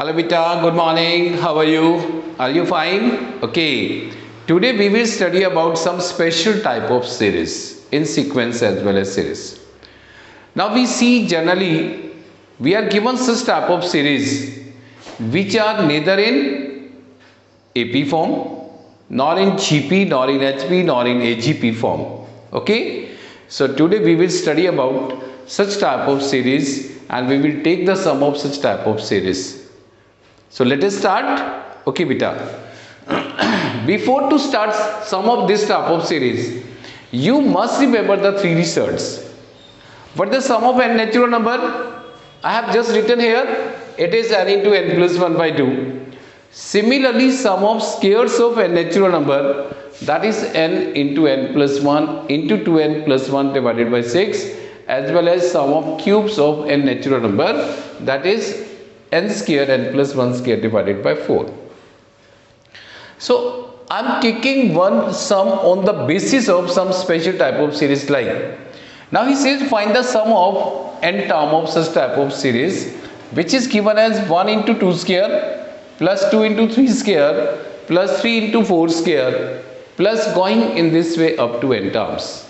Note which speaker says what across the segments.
Speaker 1: Hello beta, good morning. How are you? Are you fine? Okay. Today we will study about some special type of series in sequence as well as series. Now we see generally we are given such type of series which are neither in AP form nor in GP nor in HP nor in AGP form. Okay. So today we will study about such type of series and we will take the sum of such type of series. So let us start. Okay beta. Before to start some of this type of series, you must remember the three results. What the sum of n natural number? I have just written here. It is n into n plus 1 by 2. Similarly, sum of squares of n natural number, that is n into n plus 1 into 2n plus 1 divided by 6, as well as sum of cubes of n natural number, that is n square n plus 1 square divided by 4. So I am taking one sum on the basis of some special type of series like. Now he says find the sum of n term of such type of series which is given as 1 into 2 square plus 2 into 3 square plus 3 into 4 square plus going in this way up to n terms.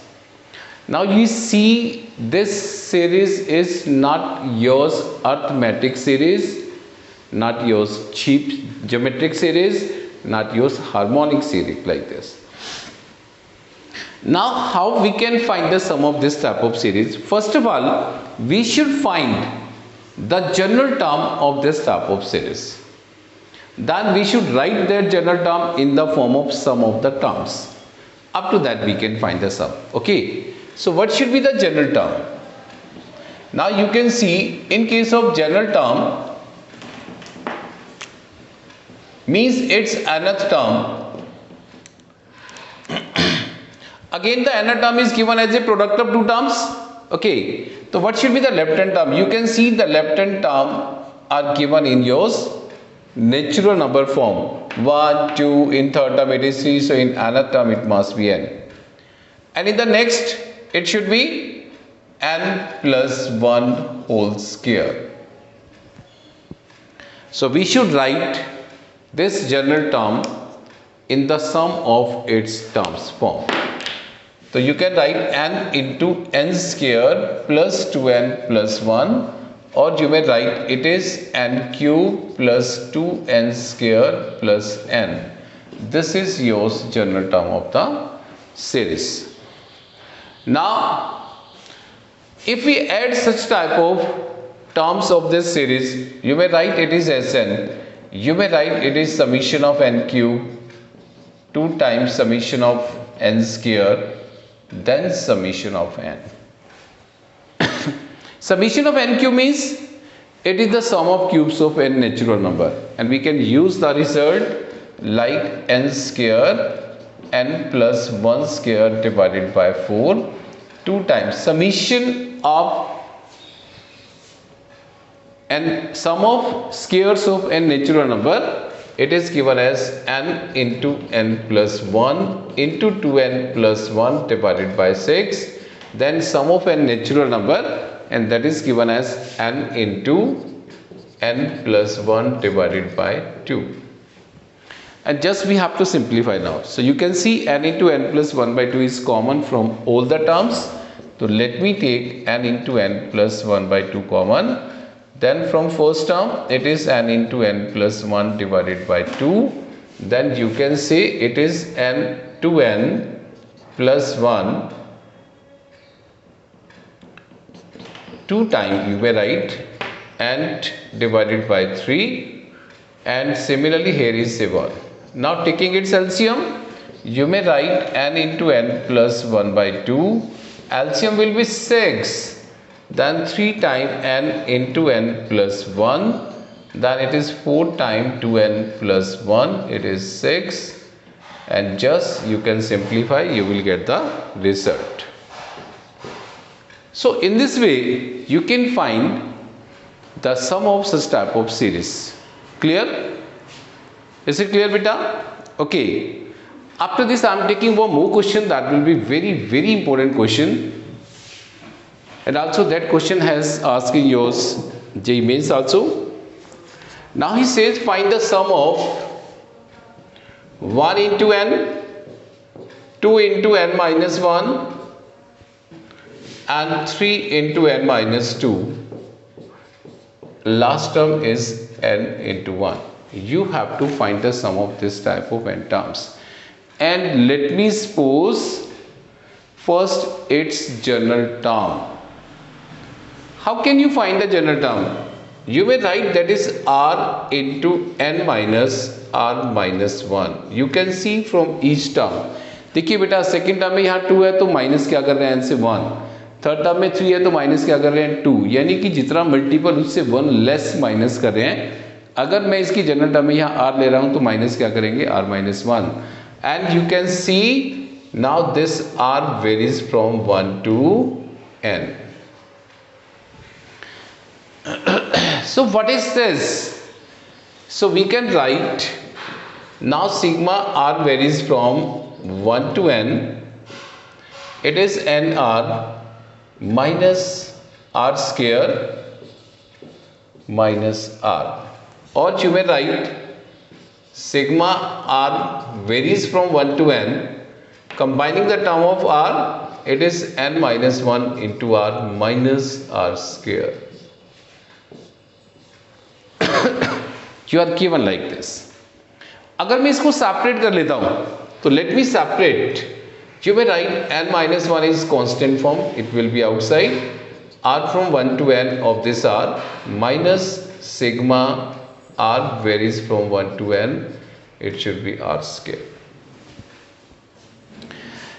Speaker 1: Now you see this series is not yours arithmetic series, not yours cheap geometric series, not yours harmonic series like this. Now how we can find the sum of this type of series? First of all, we should find the general term of this type of series. Then we should write that general term in the form of sum of the terms. Up to that we can find the sum. Okay. So what should be the general term? Now you can see in case of general term means its nth term. Again the nth term is given as a product of two terms. Okay. So what should be the left hand term? You can see the left hand term are given in yours natural number form. 1, 2, in third term it is 3, so in nth term it must be n. And in the next it should be n plus 1 whole square. So we should write this general term in the sum of its terms form. So you can write n into n square plus 2n plus 1, or you may write it is n cube plus 2n square plus n. This is your general term of the series. Now, if we add such type of terms of this series, you may write it is Sn. You may write it is summation of n cube 2 times summation of n square, then summation of n. Summation of n cube means it is the sum of cubes of n natural number, and we can use the result like n square n plus 1 square divided by 4 2 times summation of n sum of squares of n natural number, it is given as n into n plus 1 into 2n plus 1 divided by 6, then sum of n natural number, and that is given as n into n plus 1 divided by 2. And just we have to simplify now. So you can see n into n plus 1 by 2 is common from all the terms. So let me take n into n plus 1 by 2 common. Then from first term it is n into n plus 1 divided by 2. Then you can say it is n to n plus 1 2 times, you may write n divided by 3, and similarly here is 7. Now taking its LCM, you may write n into n plus 1 by 2. LCM will be 6. Then 3 times n into n plus 1. Then it is 4 times 2n plus 1. It is 6. And just you can simplify, you will get the result. So in this way, you can find the sum of such type of series. Clear? Is it clear beta? Okay. After this I am taking one more question that will be very important question. And also that question has asked in yours JEE Mains also. Now he says find the sum of 1 into n, 2 into n minus 1 and 3 into n minus 2. Last term is n into 1. You have to find the sum of this type of n terms. And let me suppose first its general term. How can you find the general term? You may write that is r into n minus r minus 1. You can see from each term. देखिए बेटा second term में यहाँ 2 है तो minus क्या कर रहे हैं n से 1, थर्ड टर्म में 3 है तो माइनस क्या कर रहे हैं 2, यानी कि जितना मल्टीपल उससे 1 लेस माइनस कर रहे हैं। अगर मैं इसकी जनरल टर्म में यहाँ r ले रहा हूँ तो माइनस क्या करेंगे r minus 1 and you can C now this r varies from 1 to n. So what is this? So we can write now sigma r varies from 1 to n. It is nr minus r square minus r. Or you may write sigma r varies from 1 to n. Combining the term of r, it is n minus 1 into r minus r square. You are given like this. अगर मैं इसको separate कर लेता हूं तो let me separate. You may write n minus 1 is constant form, it will be outside. R from 1 to n of this r minus sigma r varies from 1 to n, it should be r square.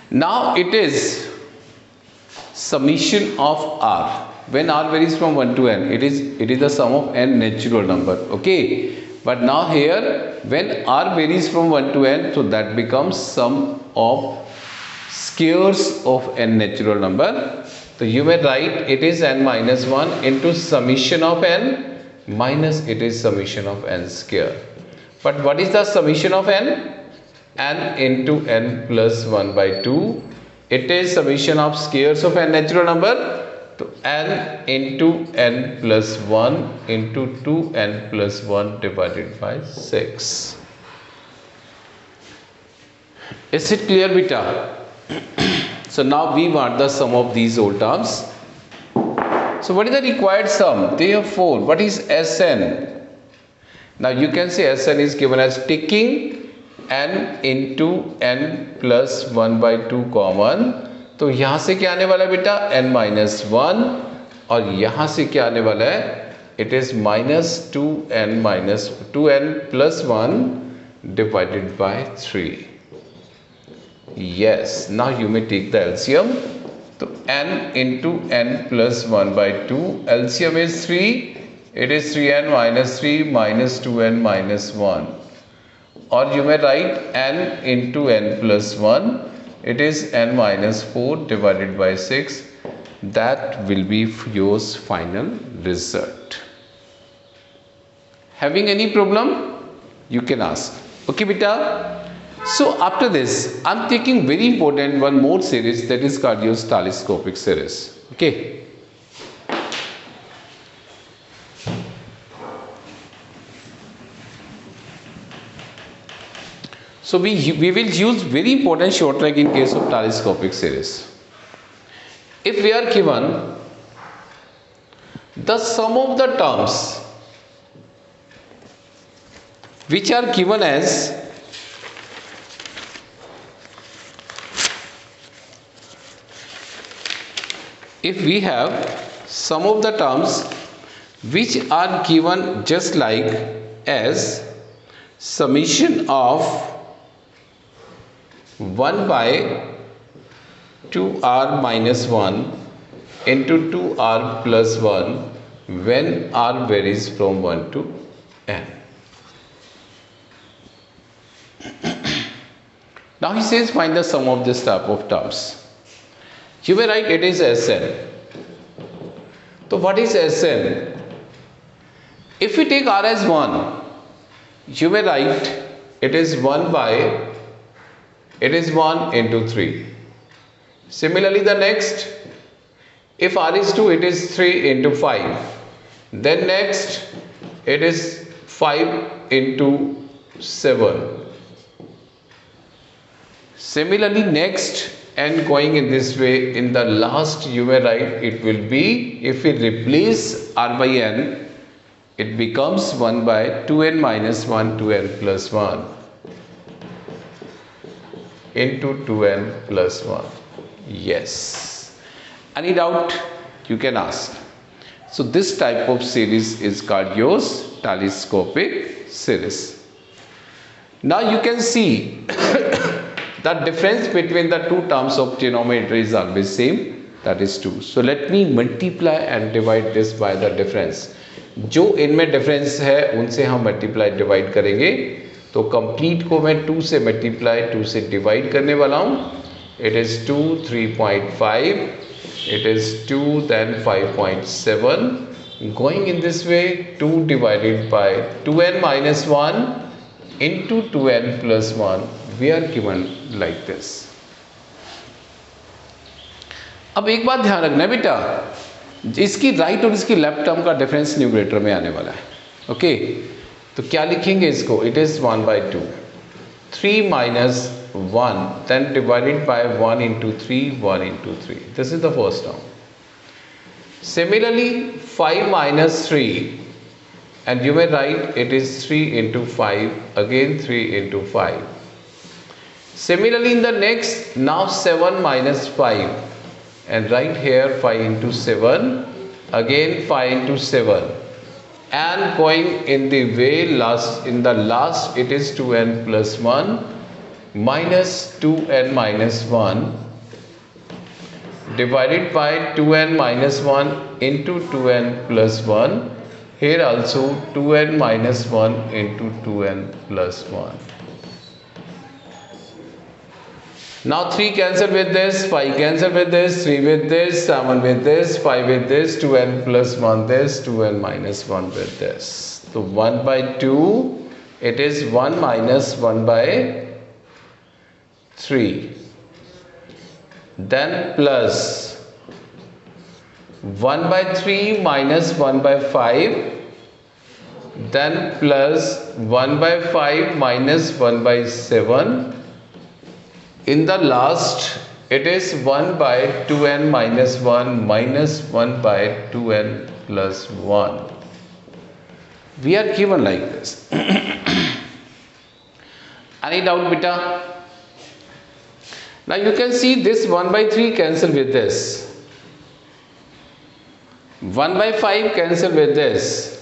Speaker 1: Now it is summation of r. When r varies from 1 to n, it is the sum of n natural number. Okay, but now here when r varies from 1 to n, so that becomes sum of squares of n natural number. So you may write it is n minus 1 into summation of n minus it is summation of n square. But what is the summation of n? N into n plus 1 by 2. It is summation of squares of n natural number. So n into n plus 1 into 2n plus 1 divided by 6. Is it clear, beta? So now we want the sum of these whole terms. So what is the required sum? Therefore, what is Sn? Now you can say Sn is given as taking n into n plus 1 by 2 common. तो यहाँ से क्या आने वाला है बेटा n minus 1 और यहाँ से क्या आने वाला है, it is minus 2n plus 1 divided by 3. Yes, now you may take the LCM. So n into n plus 1 by 2, LCM is 3, it is 3n minus 3 minus 2n minus 1. Or you may write n into n plus 1, it is n minus 4 divided by 6. That will be your final result. Having any problem? You can ask. Okay, beta. So after this, I'm taking very important one more series, that is called your telescopic series. Okay. So we will use very important short track in case of telescopic series. If we are given the sum of the terms which are given as if we have sum of the terms which are given just like as summation of 1 by 2r minus 1 into 2r plus 1 when r varies from 1 to n. Now he says find the sum of this type of terms. You may write it is Sn. So what is Sn? If we take r as 1, you may write it is 1 by, it is 1 into 3. Similarly the next, if r is 2, it is 3 into 5. Then next it is 5 into 7. Similarly, next, and going in this way, in the last you may write it will be, if we replace r by n, it becomes 1 by 2n minus 1 2n plus 1 into 2n plus 1. Yes. Any doubt you can ask. So this type of series is called your telescopic series. Now you can see the difference between the two terms of denominator is always same, that is 2. So let me multiply and divide this by the difference. जो इनमें difference है उनसे हम multiply divide करेंगे. तो complete को मैं 2 से मल्टीप्लाई 2 से डिवाइड करने वाला हूँ. It is 2 3.5, it is 2 then 5.7. Going in this way, 2 divided by 2n minus 1 into 2n plus 1, we are given like this. अब एक बात ध्यान रखना है बेटा, इसकी राइट और इसकी लेफ्ट टर्म का डिफरेंस न्यूमरेटर में आने वाला है. ओके, तो क्या लिखेंगे इसको? It is 1 by 2, 3 minus 1, then divided by 1 into 3, 1 into 3. This is the first term. Similarly, 5 minus 3, and you may write it is 3 into 5, again 3 into 5. Similarly, in the next, now 7 minus 5, and right here 5 into 7, again 5 into 7. And going in the way last, in the last it is 2n plus 1 minus 2n minus 1 divided by 2n minus 1 into 2n plus 1. Here also 2n minus 1 into 2n plus 1. Now 3 cancel with this, 5 cancel with this, 3 with this, 7 with this, 5 with this, 2n plus 1 this, 2n minus 1 with this. So 1 by 2, it is 1 minus 1 by 3, then plus 1 by 3 minus 1 by 5, then plus 1 by 5 minus 1 by 7. In the last, it is 1 by 2n minus 1 minus 1 by 2n plus 1. We are given like this. Any doubt, beta? Now you can see this 1 by 3 cancel with this, 1 by 5 cancel with this,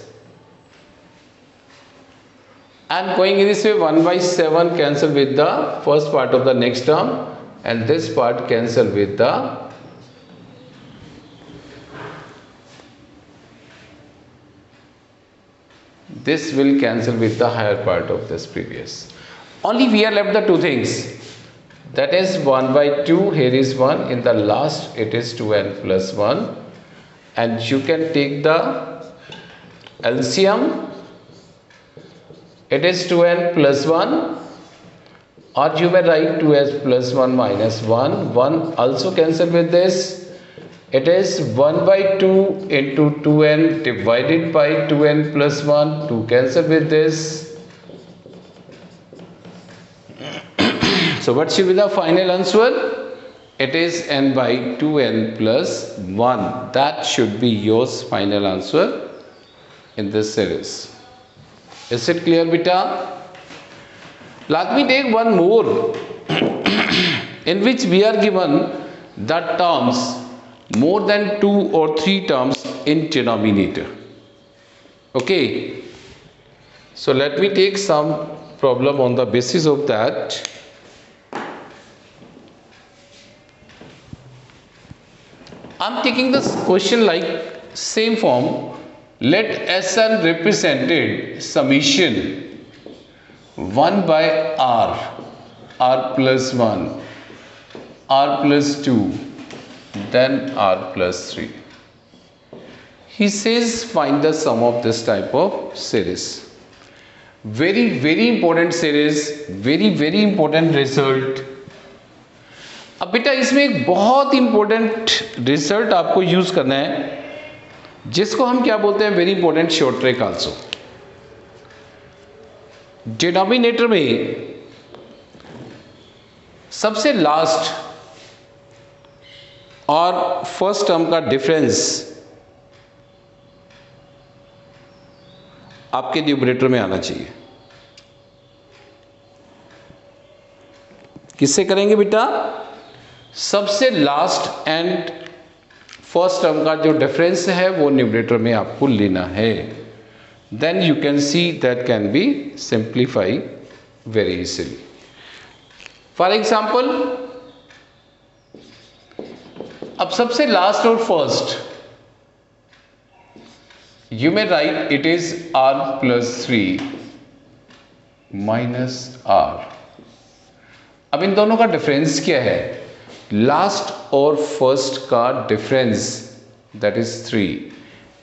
Speaker 1: and going in this way 1 by 7 cancel with the first part of the next term, and this part cancel with the this will cancel with the higher part of this previous. Only we are left the two things. That is 1 by 2, here is 1, in the last it is 2n plus 1, and you can take the LCM, it is 2n plus 1, or you may write 2s plus 1 minus 1, 1 also cancel with this, it is 1 by 2 into 2n divided by 2n plus 1, 2 cancel with this. So what should be the final answer? It is n by 2n plus 1. That should be your final answer in this series. Is it clear, beta? Let me take one more in which we are given the terms more than 2 or 3 terms in denominator. Okay. So let me take some problem on the basis of that. I'm taking this question like same form. Let Sn represented summation 1 by r, r plus 1, r plus 2, then r plus 3. He says find the sum of this type of series. Very important series, very important result. अब बेटा इसमें एक बहुत important result आपको use करना है, जिसको हम क्या बोलते हैं, very important short trick also. Denominator में सबसे लास्ट और फर्स्ट टर्म का डिफरेंस आपके न्यूमरेटर में आना चाहिए। किससे करेंगे बेटा? सबसे लास्ट एंड फर्स्ट टर्म का जो डिफरेंस है वो न्यूमरेटर में आपको लेना है। Then you can see that can be simplify very easily. For example, अब सबसे लास्ट और first you may write it is r plus 3 minus r। अब इन दोनों का डिफरेंस क्या है? लास्ट और फर्स्ट का डिफरेंस दैट इज 3।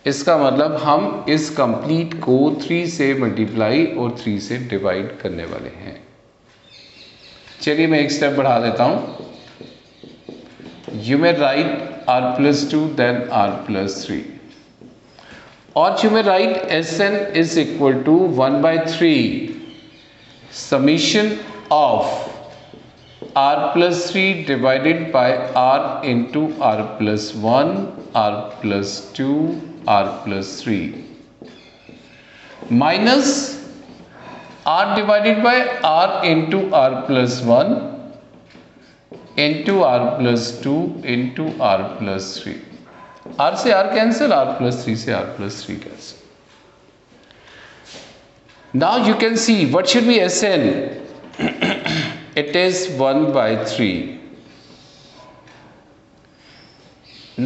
Speaker 1: इसका मतलब हम इस कंप्लीट को 3 से मल्टीप्लाई और 3 से डिवाइड करने वाले हैं। चलिए मैं एक स्टेप बढ़ा देता हूं। You may right r plus 2 then r plus 3, or you may write Sn is equal to 1 by 3 summation of r plus 3 divided by r into r plus 1, r plus 2, r plus 3 minus r divided by r into r plus 1 into r plus 2 into r plus 3। r से r cancel, r plus 3 से r plus 3 cancel. Now you can see what should be Sn? It is 1 by 3.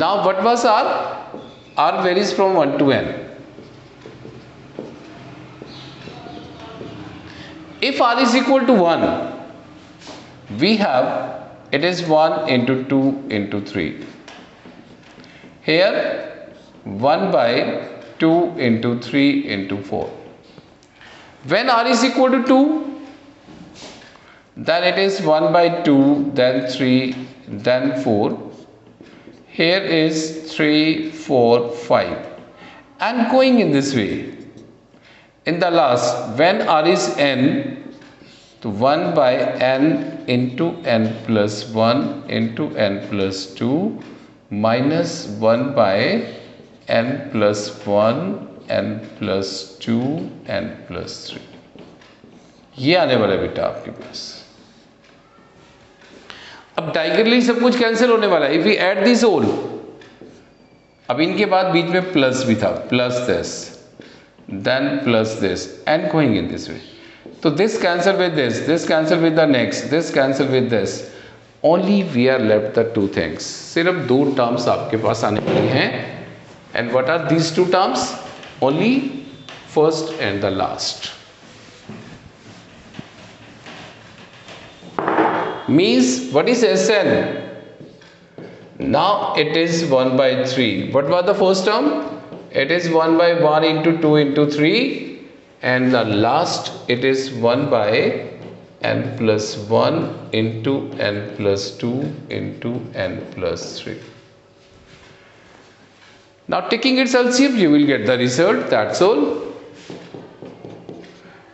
Speaker 1: Now what was r? r varies from 1 to n. If r is equal to 1, we have it is 1 into 2 into 3. Here 1 by 2 into 3 into 4. When r is equal to 2, then it is 1 by 2, then 3, then 4. Here is 3, 4, 5. And going in this way. In the last, when r is n, so 1 by n into n plus 1 into n plus 2 minus 1 by n plus 1 n plus 2 n plus 3। ये आने वाला है बेटा आपके पास। अब diagonally सब कुछ cancel होने वाला है। If we add this whole, अब इनके बाद बीच में प्लस भी था, plus this then plus this and going in this way. तो this cancel with this cancel with the next, this cancel with this. Only we are left the two things। सिर्फ दो टर्म्स आपके पास आने वाली हैं। And what are these two terms? Only first and the last। Means what is Sn? Now it is 1 by 3. What was the first term? It is 1 by 1 into 2 into 3, and the last it is 1 by n plus 1 into n plus 2 into n plus 3. Now taking its LCM, you will get the result, that's all.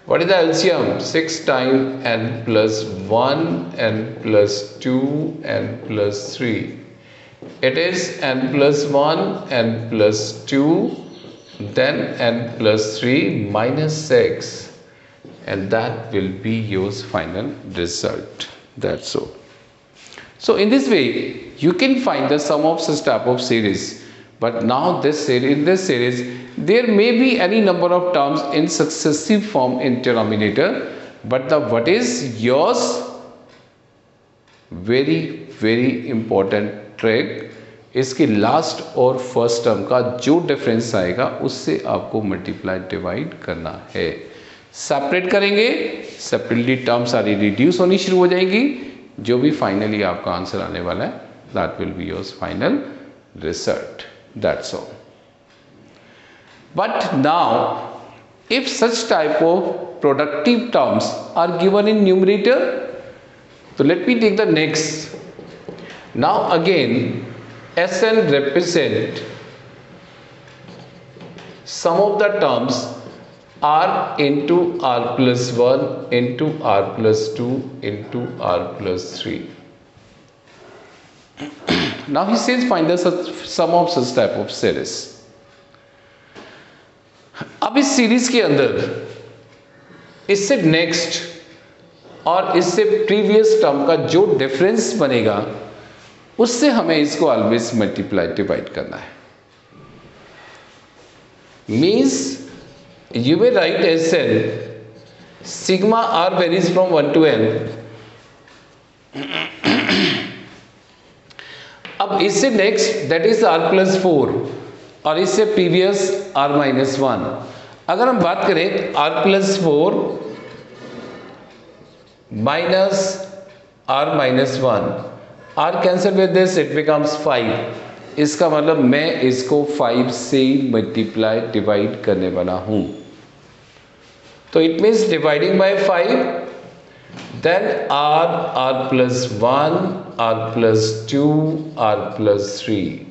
Speaker 1: What is the LCM? 6 times n plus 1 n plus 2 n plus 3. It is n plus 1 n plus 2 then n plus 3 minus 6, and that will be your final result. That's all. So in this way you can find the sum of such type of series. But now in this series there may be any number of terms in successive form in denominator, but what is yours very important trick, इसके last और first term का जो difference आएगा उससे आपको multiply divide करना है। Separate करेंगे, सेपरेटली टर्म सारी रिड्यूस होनी शुरू हो जाएंगी। जो भी फाइनली आपका आंसर आने वाला है that will be your final result, that's all. But now if such type of productive terms are given in numerator, so let me take the next. Now again Sn represent some of the terms r into r plus 1 into r plus 2 into r plus 3. Now he says find the sum of such type of series. अब इस series के अंदर इससे next और इससे previous term का जो difference बनेगा उससे हमें इसको ऑलवेज मल्टीप्लाई डिवाइड करना है. Means you may write as n sigma r varies from 1 to n. अब इससे next that is r plus 4 और इससे प्रीवियस r minus 1. अगर हम बात करें r plus 4 minus r minus 1, r cancel with this, it becomes 5. इसका मतलब मैं इसको 5 से मल्टीप्लाई डिवाइड करने वाला हूं. तो it means dividing by 5, then r plus 1, r plus 2, r plus 3.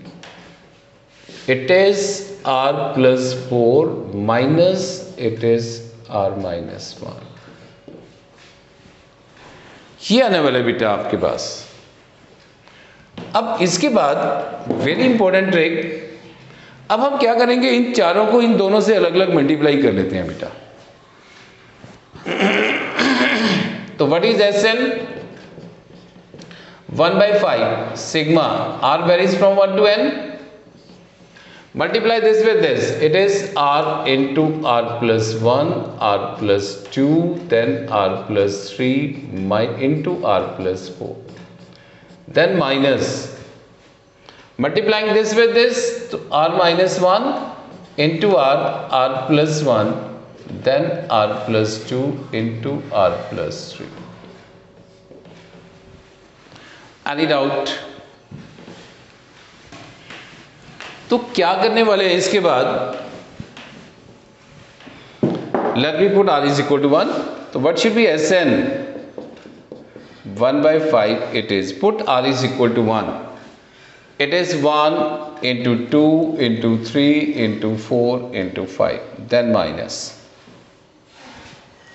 Speaker 1: It is r plus 4 minus it is r minus 1. ये आने वाला बेटा आपके पास. अब इसके बाद वेरी इंपॉर्टेंट ट्रिक, अब हम क्या करेंगे, इन चारों को इन दोनों से अलग अलग मल्टीप्लाई कर लेते हैं बेटा. तो what is S N? 1/5 sigma r varies from 1 to n. Multiply this with this, it is r into r plus 1, r plus 2, then r plus 3 into r plus 4. Then minus, multiplying this with this, so r minus 1 into r plus 1, then r plus 2 into r plus 3. Any doubt? तो क्या करने वाले हैं इसके बाद? Let me put r is equal to 1. तो what should be Sn? 1/5 it is. Put r is equal to 1. It is 1 into 2 into 3 into 4 into 5. Then minus.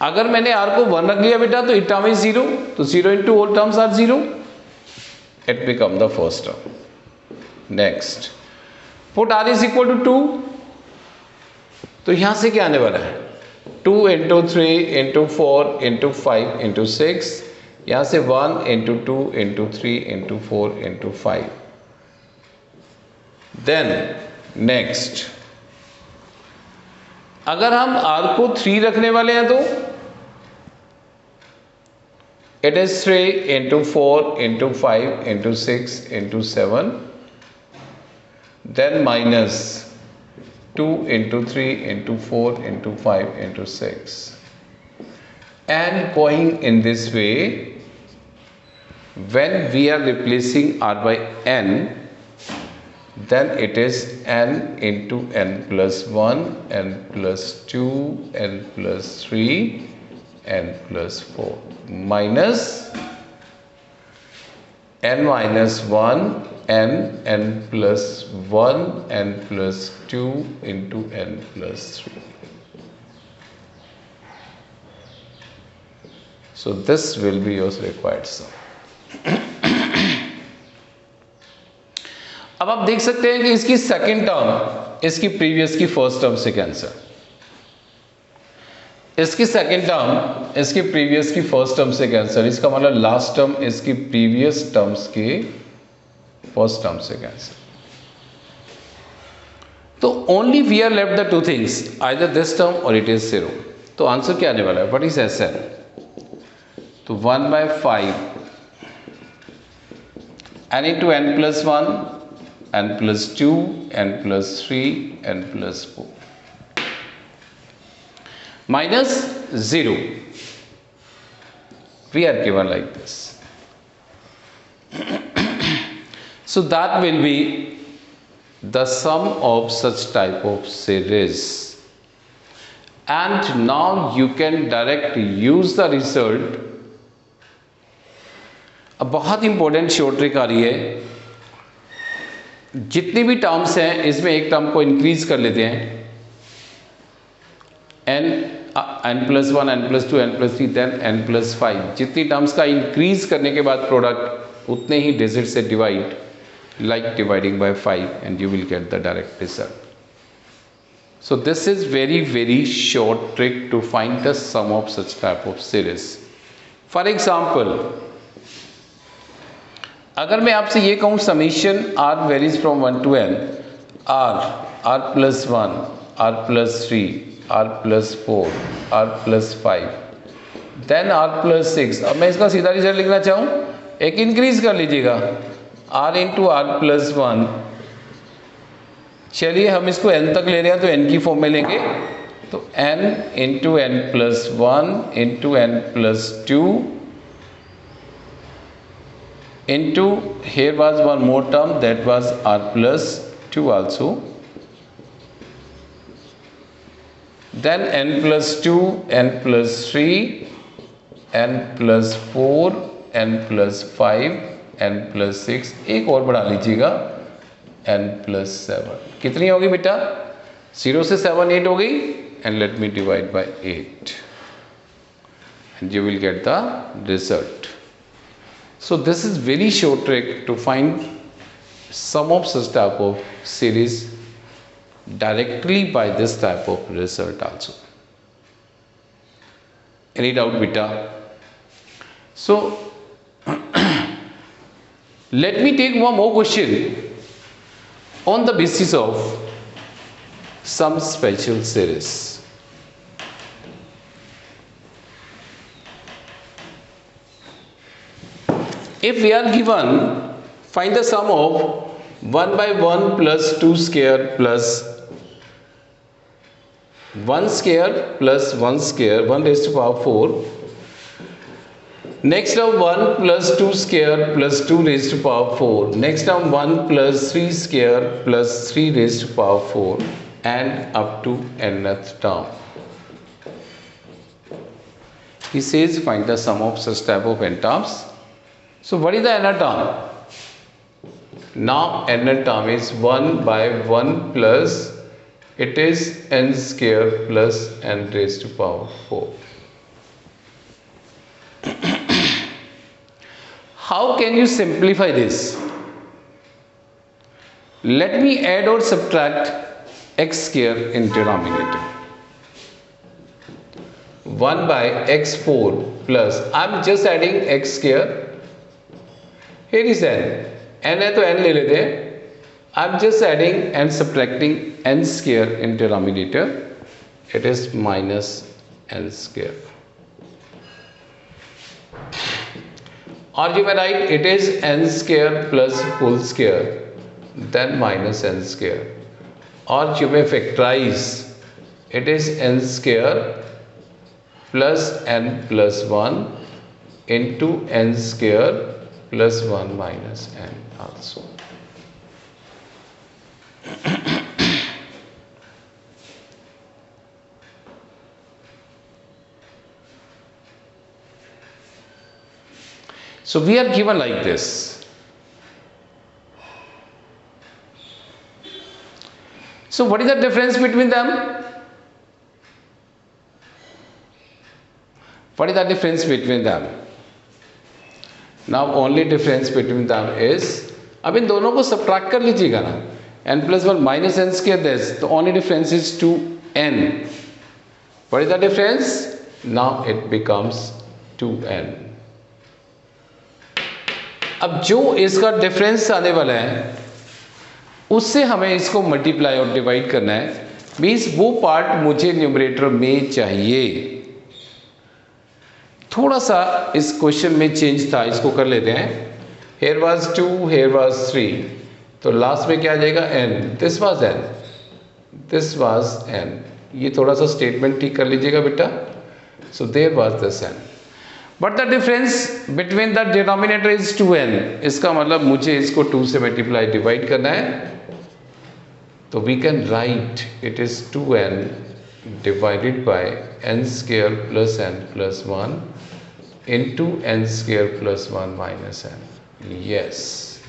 Speaker 1: अगर मैंने r को 1 रख लिया बेटा तो it term is 0. तो 0 into all terms are 0. It become the first term. Next. Put r is equal to 2. तो यहां से क्या आने वाला है? 2 into 3 into 4 into 5 into 6. यहां से 1 into 2 into 3 into 4 into 5. Then next, अगर हम r को 3 रखने वाले हैं तो it is 3 into 4 into 5 into 6 into 7. Then minus 2 into 3 into 4 into 5 into 6. And going in this way, when we are replacing r by n, then it is n into n plus 1, n plus 2, n plus 3, n plus 4, minus n minus 1, n plus 1, n plus 2 into n plus 3. So this will be your required sum. अब आप देख सकते हैं कि इसकी second term इसकी previous की first term से कैंसिल, इसकी सेकेंड टर्म इसकी प्रीवियस की फर्स्ट टर्म से कैंसिल, इसका मतलब लास्ट टर्म इसकी प्रीवियस टर्म्स की फर्स्ट टर्म से कैंसिल. तो only we are left the two things, either this term और इट इज 0. तो आंसर क्या आने वाला है? What is S N? तो 1/5 n into n plus 1, n plus 2, n plus 3, n plus 4, minus 0. We are given like this. So that will be the sum of such type of series. And now you can directly use the result. अब बहुत important short trick आ रही है. जितनी भी terms हैं इसमें एक term को इंक्रीज कर लेते हैं n+1, n+2, n+3, then n+5, जितनी टर्म्स का इंक्रीज करने के बाद प्रोडक्ट उतने ही डिजिट से divide, like dividing by 5, and you will get the direct result. So this is very short trick to find the sum of such type of series. For example, अगर मैं आपसे ये कहूँ summation r varies from 1 to n, r+1, r+3, r+4, r+5, then r+6. अब मैं इसका सीधा result लिखना चाहूँ, एक इंक्रीज कर लीजिएगा, r इंटू r+1. चलिए हम इसको n तक ले रहे हैं तो n की फॉर्म में लेंगे, तो n into n+1 into n+2 into, here was one more term, that was r+2 also, then n+2, n+3, n+4, n+5, n+6, एक और बढ़ा लीजिएगा n+7. कितनी होगी बेटा? 0 से 7 8 हो गई, and let me divide by 8 and you will get the result. So this is very short trick to find sum of such type of series directly by this type of result also. Any doubt beta? So let me take one more question on the basis of some special series. If we are given, find the sum of 1 by 1 plus 2 square plus 1 square plus 1 square, 1 raised to power 4. Next term 1 plus 2 square plus 2 raised to power 4. Next term 1 plus 3 square plus 3 raised to power 4, and up to nth term. He says find the sum of such type of n terms. So what is the nth term? Now nth term is 1 by 1 plus, it is n square plus n raised to power 4. How can you simplify this? Let me add or subtract x square in denominator. 1 by x4 plus, I am just adding x square. Here is n है तो n ले लेते हैं. I am just adding and subtracting n square in denominator. It is minus n square. Or you may write it is n square plus whole square, then minus n square. Or you may factorize, it is n square plus n plus 1 into n square plus 1 minus n also. So we are given like this. So what is the difference between them? What is the difference between them? Now only difference between them is, अब इन दोनों को subtract कर लीजिएगा ना, n+1 minus n square this, the only difference is 2n. What is the difference? Now it becomes 2n. अब जो इसका difference आने वाला है उससे हमें इसको मल्टीप्लाई और डिवाइड करना है, मीन्स वो पार्ट मुझे न्यूमरेटर में चाहिए. थोड़ा सा इस क्वेश्चन में चेंज था, इसको कर लेते हैं. here was 2, here was 3, तो लास्ट में क्या आ जाएगा n. this was n, this was n. ये थोड़ा सा स्टेटमेंट ठीक कर लीजिएगा बेटा. so there was this n, but the difference between the denominator is 2n. इसका मतलब मुझे इसको 2 से मल्टीप्लाई डिवाइड करना है, तो we can write it is 2n divided by n square plus n plus 1 into n square plus 1 minus n. Yes,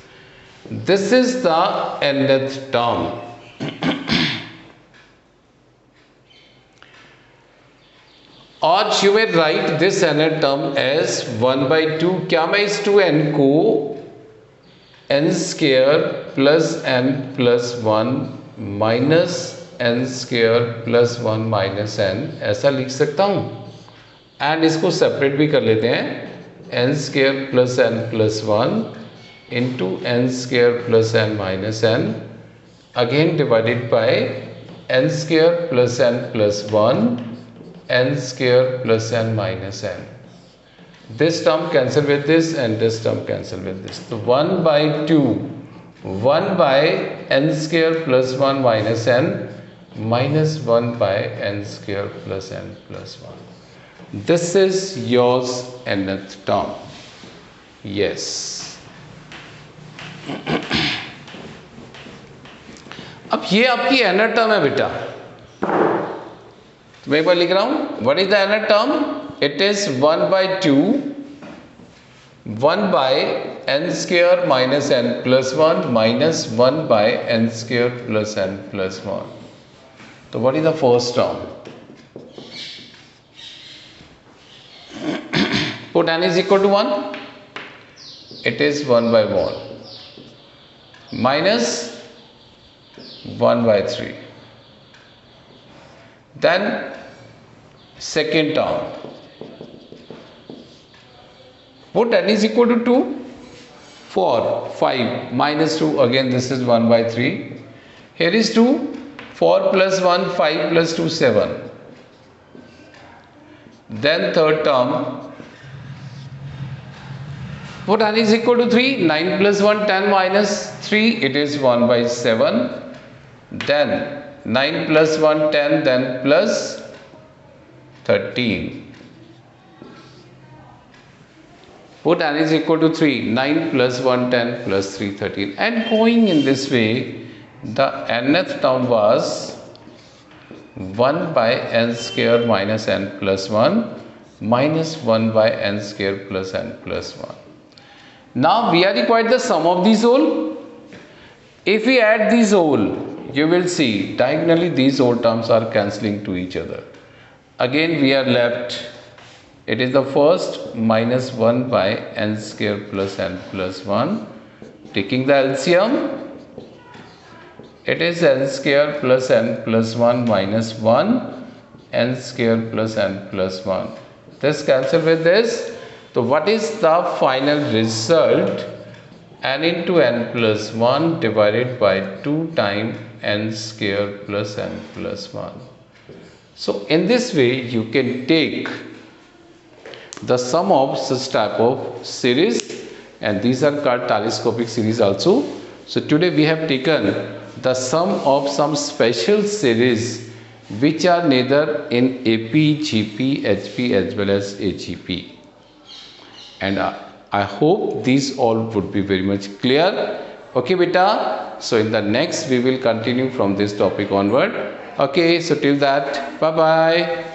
Speaker 1: this is the nth term. और you may write this nth term as 1 by 2. क्या मैं इस 2n को n square plus n plus 1 minus n square plus 1 minus n ऐसा लिख सकता हूँ? And इसको सेपरेट भी कर लेते हैं, n square plus n plus 1 into n square plus n minus n again divided by n square plus n plus 1 n square plus n minus n. This term cancel with this and this term cancel with this. So 1 by 2, 1 by n square plus 1 minus n minus 1 by n square plus n plus 1. This is yours nth term. Yes. अब ये आपकी nth term है बेटा. तो मैं एक बार लिख रहा हूं. What is the nth term? It is 1 by 2, 1 by n square minus n plus 1 minus 1 by n square plus n plus 1. So what is the first term? Put n is equal to 1. It is 1 by 1 minus 1 by 3. Then second term. Put n is equal to 2. 4, 5 minus 2. Again this is 1 by 3. Here is 2. 4 plus 1, 5 plus 2, 7. Then third term. Put n is equal to 3. 9 plus 1, 10 minus 3. It is 1 by 7. Then 9 plus 1, 10. Then plus 13. Put n is equal to 3. 9 plus 1, 10 plus 3, 13. And going in this way, the nth term was 1 by n square minus n plus 1 minus 1 by n square plus n plus 1. Now we are required the sum of these whole. If we add these whole, you will see diagonally these whole terms are cancelling to each other. Again we are left, it is the first minus 1 by n square plus n plus 1. Taking the LCM, it is n square plus n plus 1 minus 1 n square plus n plus 1. This cancel with this. So what is the final result? N into n plus 1 divided by 2 times n square plus n plus 1. So in this way you can take the sum of such type of series, and these are called telescopic series also. So today we have taken the sum of some special series which are neither in AP, GP, HP as well as AGP. And I hope these all would be very much clear. Okay beta, so in the next we will continue from this topic onward. Okay, so till that, bye bye.